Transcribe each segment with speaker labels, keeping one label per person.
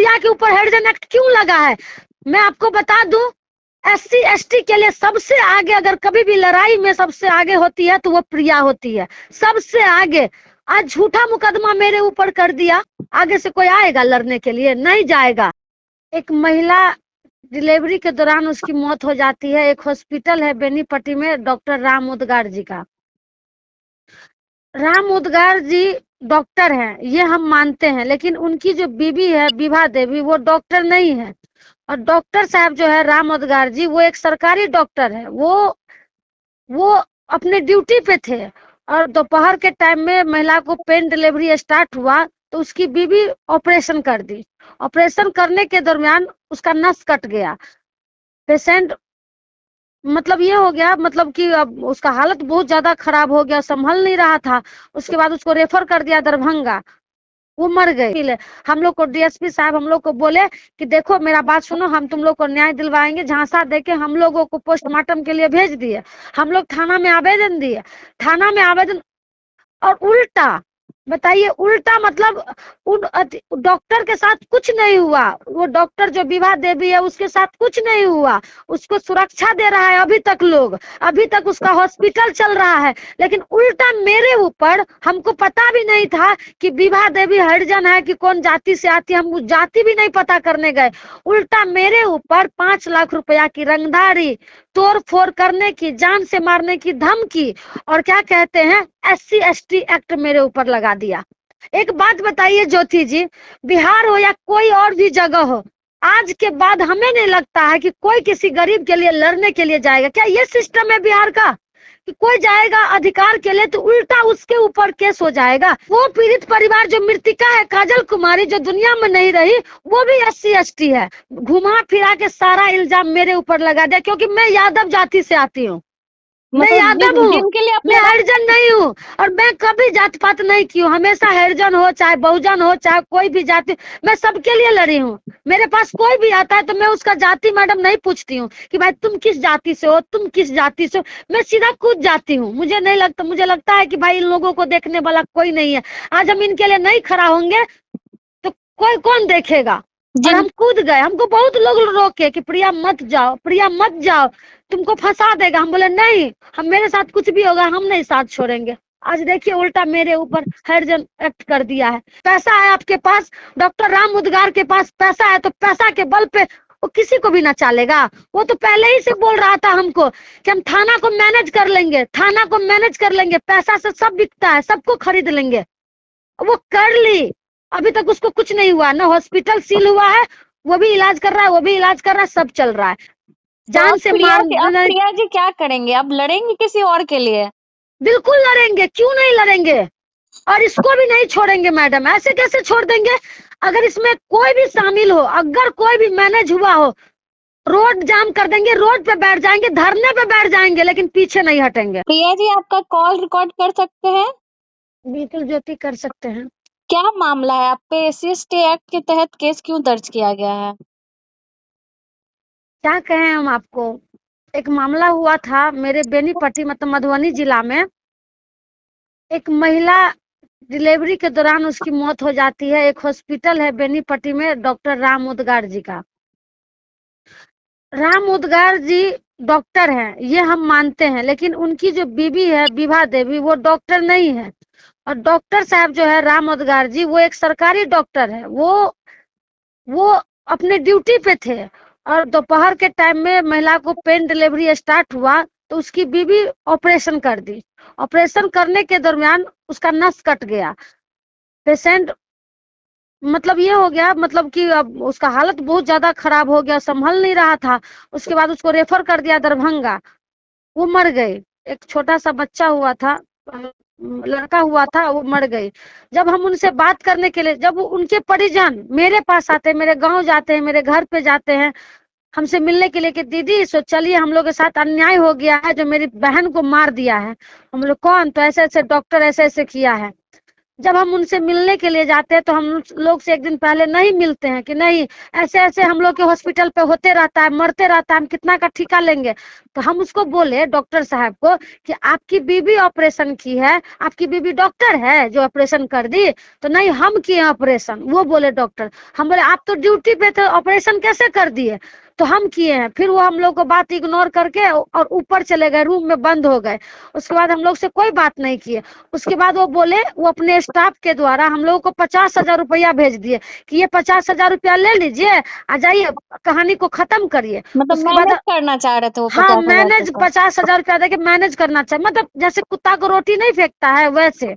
Speaker 1: प्रिया के ऊपर हरिजन एक्ट क्यों लगा है? मैं आपको बता दूं, SC ST के लिए सबसे आगे, अगर कभी भी लड़ाई में सबसे आगे होती है तो वो प्रिया होती है, सबसे आगे। आज झूठा मुकदमा मेरे ऊपर कर दिया, आगे से कोई आएगा लड़ने के लिए? नहीं जाएगा। एक महिला डिलीवरी के दौरान उसकी मौत हो जाती है। एक हॉस्पिटल है बेनीपट्टी में, डॉक्टर राम उद्गार जी का। राम उद्गार जी डॉक्टर हैं, ये हम मानते हैं, लेकिन उनकी जो बीवी है विभा देवी, वो डॉक्टर नहीं है। और डॉक्टर साहब जो है राम उद्गार जी, वो एक सरकारी डॉक्टर है। वो अपने ड्यूटी पे थे और दोपहर के टाइम में महिला को पेन डिलीवरी स्टार्ट हुआ तो उसकी बीवी ऑपरेशन कर दी। ऑपरेशन करने के दरमियान उसका नस कट गया। पेशेंट मतलब ये हो गया, मतलब कि अब उसका हालत बहुत ज्यादा खराब हो गया, संभल नहीं रहा था। उसके बाद उसको रेफर कर दिया दरभंगा, वो मर गए। हम लोग को DSP साहब हम लोग को बोले कि देखो मेरा बात सुनो, हम तुम लोग को न्याय दिलवाएंगे। झांसा देके हम लोगों को पोस्टमार्टम के लिए भेज दिए। हम लोग थाना में आवेदन दिए, थाना में आवेदन, और उल्टा बताइए, उल्टा मतलब उन डॉक्टर के साथ कुछ नहीं हुआ। वो डॉक्टर जो विभा देवी है उसके साथ कुछ नहीं हुआ, उसको सुरक्षा दे रहा है अभी तक लोग, अभी तक उसका हॉस्पिटल चल रहा है। लेकिन उल्टा मेरे ऊपर, हमको पता भी नहीं था कि विभा देवी हरिजन है कि कौन जाति से आती है, हम जाति भी नहीं पता करने गए। उल्टा मेरे ऊपर 5 लाख रुपया की रंगदारी, तोड़ फोड़ करने की, जान से मारने की धमकी, और क्या कहते हैं SC ST एक्ट मेरे ऊपर लगा दिया। एक बात बताइए ज्योति जी, बिहार हो या कोई और भी जगह हो, आज के बाद हमें नहीं लगता है कि कोई किसी गरीब के लिए लड़ने के लिए जाएगा। क्या ये सिस्टम है बिहार का कि कोई जाएगा अधिकार के लिए तो उल्टा उसके ऊपर केस हो जाएगा? वो पीड़ित परिवार जो मृतिका है काजल कुमारी, जो दुनिया में नहीं रही, वो भी SC ST है। घुमा फिरा के सारा इल्जाम मेरे ऊपर लगा दिया, क्योंकि मैं यादव जाति से आती हूँ, मैं यादव हूँ,
Speaker 2: जिनके लिए
Speaker 1: मैं हरिजन नहीं हूँ। और मैं कभी जात पात नहीं की हूँ, हमेशा हरिजन हो चाहे बहुजन हो चाहे कोई भी जाति, मैं सबके लिए लड़ी हूँ। मेरे पास कोई भी आता है तो मैं उसका जाति मैडम नहीं पूछती हूँ कि भाई तुम किस जाति से हो, तुम किस जाति से हो, मैं सीधा कूद जाती हूँ। मुझे नहीं लगता, मुझे लगता है कि भाई इन लोगों को देखने वाला कोई नहीं है। आज हम इनके लिए नहीं खड़ा होंगे तो कोई कौन देखेगा? और हम कूद गए, हमको बहुत लोग रोके कि प्रिया मत जाओ, प्रिया मत जाओ, तुमको फंसा देगा। हम बोले नहीं, हम मेरे साथ कुछ भी होगा हम नहीं साथ छोड़ेंगे। आज देखिए उल्टा मेरे ऊपर हरिजन एक्ट कर दिया है। पैसा है आपके पास, डॉक्टर राम उद्गार के पास पैसा है, तो पैसा के बल पे वो किसी को भी ना चालेगा। वो तो पहले ही से बोल रहा था हमको कि हम थाना को मैनेज कर लेंगे, थाना को मैनेज कर लेंगे, पैसा से सब बिकता है, सबको खरीद लेंगे। वो कर ली, अभी तक उसको कुछ नहीं हुआ, ना हॉस्पिटल सील हुआ है, वो भी इलाज कर रहा है, वो भी इलाज कर रहा है, सब चल रहा है। जान से मार,
Speaker 2: प्रिया जी क्या करेंगे? अब लड़ेंगे किसी और के लिए?
Speaker 1: बिल्कुल लड़ेंगे, क्यों नहीं लड़ेंगे, और इसको भी नहीं छोड़ेंगे मैडम। ऐसे कैसे छोड़ देंगे? अगर इसमें कोई भी शामिल हो, अगर कोई भी मैनेज हुआ हो, रोड जाम कर देंगे, रोड पे बैठ जाएंगे, धरने पे बैठ जाएंगे, लेकिन पीछे नहीं हटेंगे।
Speaker 2: प्रिया जी आपका कॉल रिकॉर्ड कर सकते हैं?
Speaker 1: बिल्कुल ज्योति, कर सकते हैं।
Speaker 2: क्या मामला है? आप पे SC ST एक्ट के तहत केस क्यों दर्ज किया गया है?
Speaker 1: क्या कहें हम आपको, एक मामला हुआ था मेरे बेनीपट्टी मतलब मधुबनी जिला में। एक महिला डिलीवरी के दौरान उसकी मौत हो जाती है। एक हॉस्पिटल है बेनीपट्टी में, डॉक्टर राम उद्गार जी का। राम उद्गार जी डॉक्टर हैं, ये हम मानते हैं, लेकिन उनकी जो बीवी है विभा देवी, वो डॉक्टर नहीं है। और डॉक्टर साहब जो है राम उद्गार जी, वो एक सरकारी डॉक्टर है। वो अपने ड्यूटी पे थे और दोपहर के टाइम में महिला को पेन डिलीवरी स्टार्ट हुआ तो उसकी बीवी ऑपरेशन कर दी। ऑपरेशन करने के दरमियान उसका नस कट गया। पेशेंट मतलब ये हो गया, मतलब कि अब उसका हालत बहुत ज्यादा खराब हो गया, संभल नहीं रहा था। उसके बाद उसको रेफर कर दिया दरभंगा, वो मर गए। एक छोटा सा बच्चा हुआ था, लड़का हुआ था, वो मर गई। जब हम उनसे बात करने के लिए, जब उनके परिजन मेरे पास आते हैं, मेरे गांव जाते हैं, मेरे घर पे जाते हैं हमसे मिलने के लिए कि दीदी सो चलिए, हम लोग के साथ अन्याय हो गया है, जो मेरी बहन को मार दिया है। हम लोग कौन? तो ऐसे ऐसे डॉक्टर ऐसे ऐसे किया है। जब हम उनसे मिलने के लिए जाते हैं तो हम लोग से एक दिन पहले नहीं मिलते हैं कि नहीं ऐसे ऐसे हम लोग के हॉस्पिटल पे होते रहता है, मरते रहता है, हम कितना का ठिका लेंगे। तो हम उसको बोले डॉक्टर साहब को कि आपकी बीबी ऑपरेशन की है, आपकी बीबी डॉक्टर है जो ऑपरेशन कर दी? तो नहीं, हम किए ऑपरेशन। वो बोले डॉक्टर। हम बोले आप तो ड्यूटी पे थे, ऑपरेशन कैसे कर दिए? तो हम किए हैं। फिर वो हम लोग को बात इग्नोर करके और ऊपर चले गए, रूम में बंद हो गए। उसके बाद हम लोग से कोई बात नहीं किए। उसके बाद वो बोले, वो अपने स्टाफ के द्वारा हम लोगों को 50,000 रुपया भेज दिए कि ये 50,000 रुपया ले लीजिए, आ जाइए, कहानी को खत्म करिए।
Speaker 2: मतलब
Speaker 1: उसके
Speaker 2: मैनेज
Speaker 1: बाद
Speaker 2: करना चाह रहे थे वो
Speaker 1: हाँ,
Speaker 2: 50,000
Speaker 1: मैनेज
Speaker 2: को।
Speaker 1: 50,000 रुपया देके मैनेज करना चाहिए, मतलब जैसे कुत्ता को रोटी नहीं फेंकता है वैसे।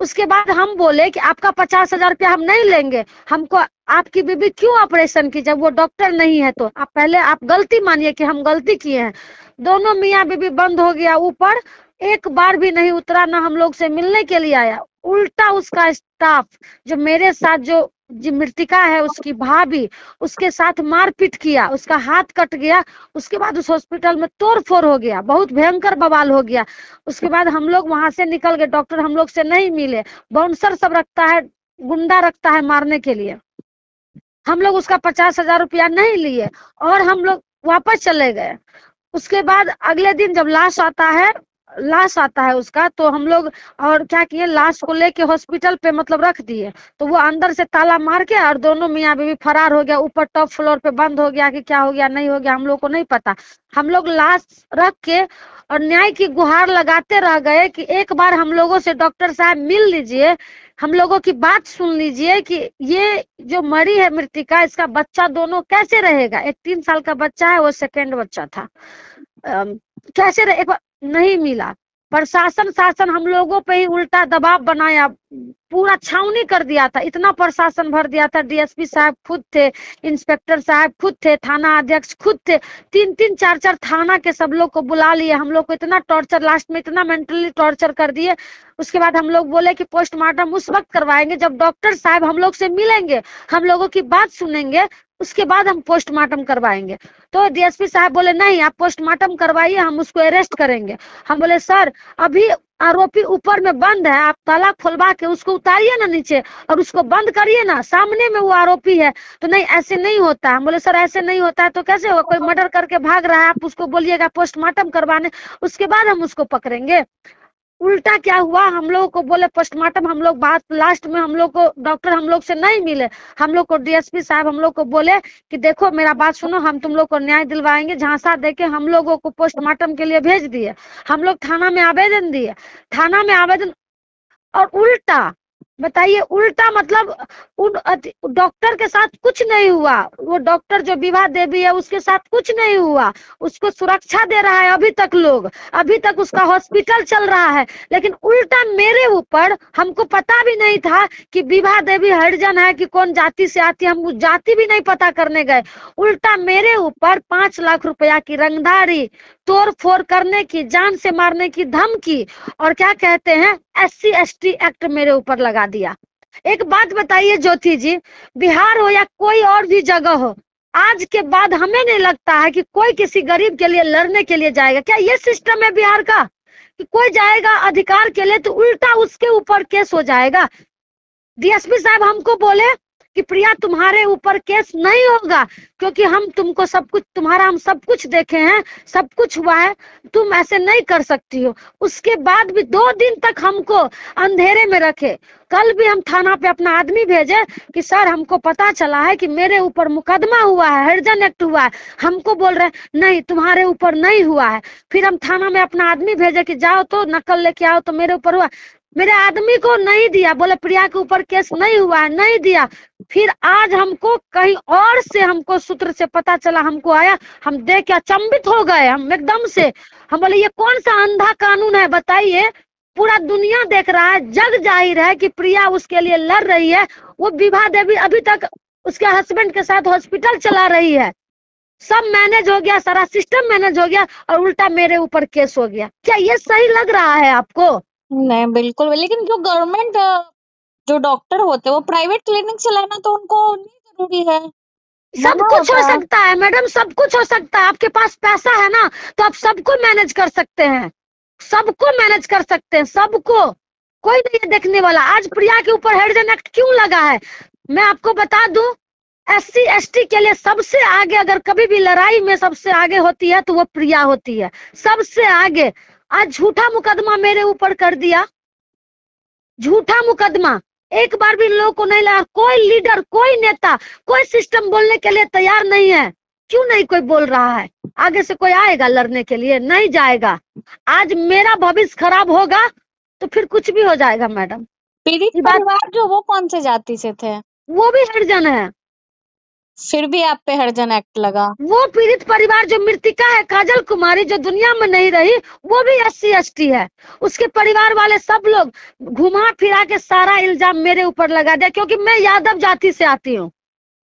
Speaker 1: उसके बाद हम बोले कि आपका 50,000 रुपया हम नहीं लेंगे, हमको आपकी बीबी क्यों ऑपरेशन की जब वो डॉक्टर नहीं है? तो आप पहले आप गलती मानिए कि हम गलती किए हैं। दोनों मियाँ बीबी बंद हो गया ऊपर, एक बार भी नहीं उतरा, ना हम लोग से मिलने के लिए आया। उल्टा उसका स्टाफ जो मेरे साथ जो मृतिका है उसकी भाभी, उसके साथ मारपीट किया, उसका हाथ कट गया। उसके बाद उस हॉस्पिटल में तोड़ फोड़ हो गया, बहुत भयंकर बवाल हो गया। उसके बाद हम लोग वहां से निकल गए, डॉक्टर हम लोग से नहीं मिले। बाउंसर सब रखता है, गुंडा रखता है मारने के लिए। हम लोग उसका 50,000 रुपया नहीं लिए और हम लोग वापस चले गए। उसके बाद अगले दिन जब लाश आता है उसका, तो हम लोग और क्या किए, लाश को लेके हॉस्पिटल पे मतलब रख दिए। तो वो अंदर से ताला मार के और दोनों मियाँ बीवी फरार हो गया, ऊपर टॉप फ्लोर पे बंद हो गया। कि क्या हो गया नहीं हो गया हम लोग को नहीं पता। हम लोग लाश रख के और न्याय की गुहार लगाते रह गए कि एक बार हम लोगों से डॉक्टर साहब मिल लीजिए, हम लोगों की बात सुन लीजिए कि ये जो मरी है मृतिका, इसका बच्चा दोनों कैसे रहेगा। एक 3 साल का बच्चा है, वो सेकेंड बच्चा था। कैसे रहे, एक बार नहीं मिला। प्रशासन शासन हम लोगों पे ही उल्टा दबाव बनाया, पूरा छावनी कर दिया था, इतना प्रशासन भर दिया था। डीएसपी साहब खुद थे, इंस्पेक्टर साहब खुद थे, थाना अध्यक्ष खुद थे, 3-3 4-4 थाना के सब लोग को बुला लिए। हम लोग को इतना टॉर्चर, लास्ट में इतना मेंटली टॉर्चर कर दिए। उसके बाद हम लोग बोले कि पोस्टमार्टम उस वक्त करवाएंगे जब डॉक्टर साहब हम लोग से मिलेंगे, हम लोगों की बात सुनेंगे, उसके बाद हम पोस्टमार्टम करवाएंगे। तो डीएसपी साहब बोले नहीं, आप पोस्टमार्टम करवाइए, हम उसको अरेस्ट करेंगे। हम बोले सर अभी आरोपी ऊपर में बंद है, आप ताला खुलवा के उसको उतारिए ना नीचे और उसको बंद करिए ना, सामने में वो आरोपी है। तो नहीं, ऐसे नहीं होता है। हम बोले सर ऐसे नहीं होता है तो कैसे होगा, कोई मर्डर करके भाग रहा है, आप उसको बोलिएगा पोस्टमार्टम करवाने, उसके बाद हम उसको पकड़ेंगे। उल्टा क्या हुआ, हम लोगों को बोले पोस्टमार्टम, हम लोग बात लास्ट में हम लोग को डॉक्टर हम लोग से नहीं मिले। हम लोग को डीएसपी साहब हम लोग को बोले कि देखो मेरा बात सुनो, हम तुम लोग को न्याय दिलवाएंगे। झांसा देके हम लोगों को पोस्टमार्टम के लिए भेज दिए। हम लोग थाना में आवेदन दिए, थाना में आवेदन, और उल्टा बताइए, उल्टा मतलब उन डॉक्टर के साथ कुछ नहीं हुआ। वो डॉक्टर जो विभा देवी है उसके साथ कुछ नहीं हुआ, उसको सुरक्षा दे रहा है अभी तक लोग, अभी तक उसका हॉस्पिटल चल रहा है। लेकिन उल्टा मेरे ऊपर, हमको पता भी नहीं था कि विभा देवी हरिजन है कि कौन जाति से आती है, हम जाति भी नहीं पता करने गए। उल्टा मेरे ऊपर 5 लाख रुपया की रंगदारी, तोड़ फोड़ करने की, जान से मारने की धमकी, और क्या कहते हैं SC/ST एक्ट मेरे ऊपर लगा दिया। एक बात बताइए ज्योति जी, बिहार हो या कोई और भी जगह हो, आज के बाद हमें नहीं लगता है कि कोई किसी गरीब के लिए लड़ने के लिए जाएगा। क्या ये सिस्टम है बिहार का कि कोई जाएगा अधिकार के लिए तो उल्टा उसके ऊपर केस हो जाएगा? डीएसपी साहब हमको बोले कि प्रिया तुम्हारे ऊपर केस नहीं होगा क्योंकि हम तुमको सब कुछ, तुम्हारा हम सब कुछ देखे हैं, सब कुछ हुआ है, तुम ऐसे नहीं कर सकती हो। उसके बाद भी 2 दिन तक हमको अंधेरे में रखे। कल भी हम थाना पे अपना आदमी भेजे कि सर हमको पता चला है कि मेरे ऊपर मुकदमा हुआ है, हरिजन एक्ट हुआ है। हमको बोल रहे नहीं तुम्हारे ऊपर नहीं हुआ है। फिर हम थाना में अपना आदमी भेजे कि जाओ तो नकल लेके आओ तो मेरे ऊपर हुआ। मेरे आदमी को नहीं दिया, बोले प्रिया के ऊपर केस नहीं हुआ है, नहीं दिया। फिर आज हमको कहीं और से हमको सूत्र से पता चला, हमको आया, हम देख के अचंभित हो गए हम एकदम से। हम बोले ये कौन सा अंधा कानून है बताइए, पूरा दुनिया देख रहा है, जग जाहिर है कि प्रिया उसके लिए लड़ रही है। वो विभा देवी अभी तक उसके हस्बैंड के साथ हॉस्पिटल चला रही है, सब मैनेज हो गया, सारा सिस्टम मैनेज हो गया, और उल्टा मेरे ऊपर केस हो गया। क्या ये सही लग रहा है आपको?
Speaker 2: नहीं बिल्कुल, लेकिन जो गवर्नमेंट जो डॉक्टर होते हैं वो प्राइवेट क्लिनिक चलाना तो उनको नहीं जरूरी है।
Speaker 1: सब कुछ हो सकता है मैडम, सब कुछ हो सकता है। आपके पास पैसा है ना तो आप सबको मैनेज कर सकते हैं, सबको मैनेज कर सकते हैं, सबको, कोई नहीं है देखने वाला। आज प्रिया के ऊपर हरिजन एक्ट क्यों लगा है मैं आपको बता दूं, SC ST के लिए सबसे आगे, अगर कभी भी लड़ाई में सबसे आगे होती है तो वो प्रिया होती है, सबसे आगे। आज झूठा मुकदमा मेरे ऊपर कर दिया, झूठा मुकदमा, एक बार भी लोगों को नहीं लगा। कोई लीडर, कोई नेता, कोई सिस्टम बोलने के लिए तैयार नहीं है। क्यों नहीं कोई बोल रहा है? आगे से कोई आएगा लड़ने के लिए? नहीं जाएगा। आज मेरा भविष्य खराब होगा तो फिर कुछ भी हो जाएगा मैडम।
Speaker 2: पीड़ित
Speaker 1: ये बात,
Speaker 2: परिवार जो वो कौन से जाति से थे?
Speaker 1: वो भी हरिजन है।
Speaker 2: फिर भी आप पे हरिजन एक्ट लगा।
Speaker 1: वो पीड़ित परिवार जो मृतिका है, काजल कुमारी, जो दुनिया में नहीं रही, वो भी SC ST है। उसके परिवार वाले सब लोग घुमा फिरा के सारा इल्जाम मेरे ऊपर लगा दिया, क्योंकि मैं यादव जाति से आती हूँ,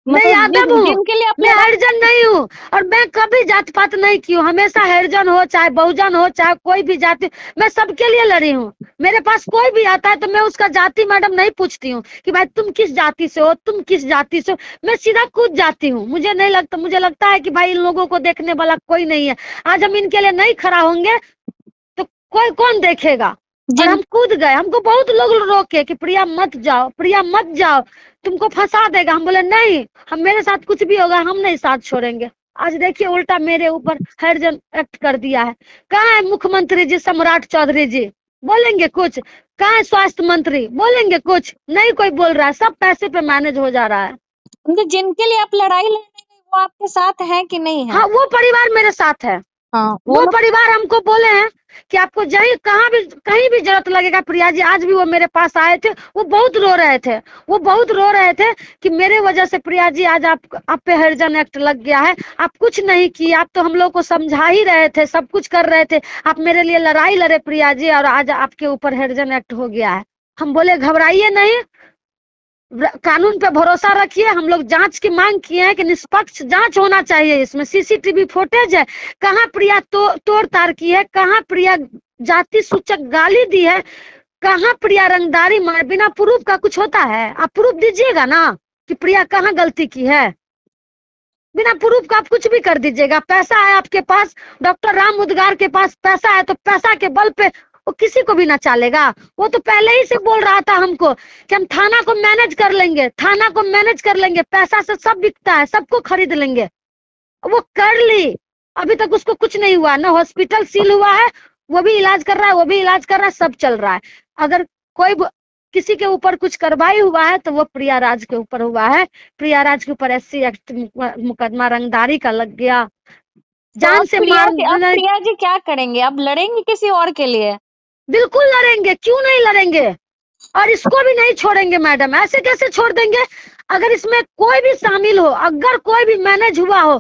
Speaker 1: मैं यादव हूँ,
Speaker 2: जिनके लिए
Speaker 1: मैं हरिजन नहीं हूँ। और मैं कभी जात पात नहीं की हूँ, हमेशा हरिजन हो चाहे बहुजन हो चाहे कोई भी जाति, मैं सबके लिए लड़ी हूँ। मेरे पास कोई भी आता है तो मैं उसका जाति मैडम नहीं पूछती हूँ कि भाई तुम किस जाति से हो, तुम किस जाति से हो, मैं सीधा कूद जाती हूँ। मुझे नहीं लगता, मुझे लगता है कि भाई इन लोगों को देखने वाला कोई नहीं है। आज हम इनके लिए नहीं खड़ा होंगे तो कोई कौन देखेगा? और हम कूद गए। हमको बहुत लोग रोके कि प्रिया मत जाओ, प्रिया मत जाओ, तुमको फंसा देगा। हम बोले नहीं, हम, मेरे साथ कुछ भी होगा हम नहीं साथ छोड़ेंगे। आज देखिए उल्टा मेरे ऊपर हरिजन एक्ट कर दिया है। कहाँ है मुख्यमंत्री जी सम्राट चौधरी जी? बोलेंगे कुछ? कहाँ है स्वास्थ्य मंत्री? बोलेंगे कुछ? नहीं कोई बोल रहा है, सब पैसे पे मैनेज हो जा रहा है।
Speaker 2: तो जिनके लिए आप लड़ाई लड़ने गए वो आपके साथ है कि नहीं है?
Speaker 1: हाँ, वो परिवार मेरे साथ है।
Speaker 2: हाँ,
Speaker 1: वो परिवार हमको बोले हैं कि आपको जहीं कहीं भी जरूरत लगेगा प्रिया जी। आज भी वो मेरे पास आए थे, वो बहुत रो रहे थे, वो बहुत रो रहे थे कि मेरे वजह से प्रिया जी आज आप पे हरिजन एक्ट लग गया है। आप कुछ नहीं किए, आप तो हम लोग को समझा ही रहे थे, सब कुछ कर रहे थे, आप मेरे लिए लड़ाई लड़े प्रिया जी, और आज आपके ऊपर हरिजन एक्ट हो गया है। हम बोले घबराइए नहीं, कानून पे भरोसा रखिए। हम लोग जांच की मांग किए हैं कि निष्पक्ष जांच होना चाहिए। इसमें CCTV फुटेज है, कहाँ प्रिया तोड़ ताड़ की है, कहाँ प्रिया जाति सूचक गाली दी है, कहाँ प्रिया रंगदारी मार, बिना प्रूफ का कुछ होता है? आप प्रूफ दीजिएगा ना कि प्रिया कहाँ गलती की है। बिना प्रूफ का आप कुछ भी कर दीजिएगा। पैसा है आपके पास, डॉक्टर राम उद्गार के पास पैसा है, तो पैसा के बल पे वो किसी को भी ना चालेगा। वो तो पहले ही से बोल रहा था हमको कि हम थाना को मैनेज कर लेंगे, थाना को मैनेज कर लेंगे, पैसा से सब बिकता है, सबको खरीद लेंगे। वो कर ली, अभी तक उसको कुछ नहीं हुआ ना। हॉस्पिटल सील हुआ है, वो भी इलाज कर रहा है, वो भी इलाज कर रहा है, सब चल रहा है। अगर कोई किसी के ऊपर कुछ कार्रवाई हुआ है तो वो प्रिया राज के ऊपर हुआ है। प्रिया राज के ऊपर SC एक्ट मुकदमा रंगदारी का लग गया, जान से मार।
Speaker 2: प्रिया जी क्या करेंगे? अब लड़ेंगे किसी और के लिए?
Speaker 1: बिल्कुल लड़ेंगे, क्यों नहीं लड़ेंगे। और इसको भी नहीं छोड़ेंगे मैडम, ऐसे कैसे छोड़ देंगे? अगर इसमें कोई भी शामिल हो, अगर कोई भी मैनेज हुआ हो,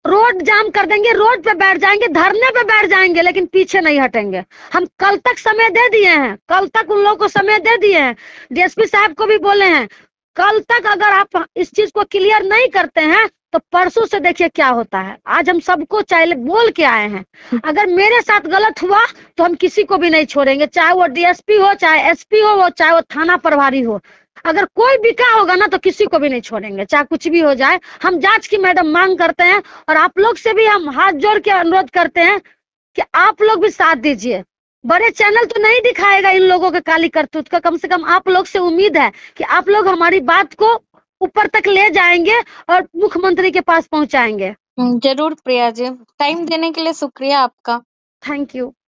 Speaker 1: रोड जाम कर देंगे, रोड पे बैठ जाएंगे, धरने पे बैठ जाएंगे, लेकिन पीछे नहीं हटेंगे। हम कल तक समय दे दिए हैं, कल तक उन लोगों को समय दे दिए हैं। DSP साहब को भी बोले हैं, कल तक अगर आप इस चीज को क्लियर नहीं करते हैं तो परसों से देखिए क्या होता है। आज हम सबको चाहे बोल के आए हैं, अगर मेरे साथ गलत हुआ तो हम किसी को भी नहीं छोड़ेंगे, चाहे वो DSP हो, चाहे SP हो, चाहे वो थाना प्रभारी हो। अगर कोई बिका होगा ना तो किसी को भी नहीं छोड़ेंगे, चाहे कुछ भी हो जाए। हम जांच की मैडम मांग करते हैं, और आप लोग से भी हम हाथ जोड़ के अनुरोध करते हैं कि आप लोग भी साथ दीजिए। बड़े चैनल तो नहीं दिखाएगा इन लोगों के काली करतूत का, कम से कम आप लोग से उम्मीद है कि आप लोग हमारी बात को ऊपर तक ले जाएंगे और मुख्यमंत्री के पास पहुंचाएंगे।
Speaker 2: जरूर प्रिया जी, टाइम देने के लिए शुक्रिया आपका।
Speaker 1: Thank you.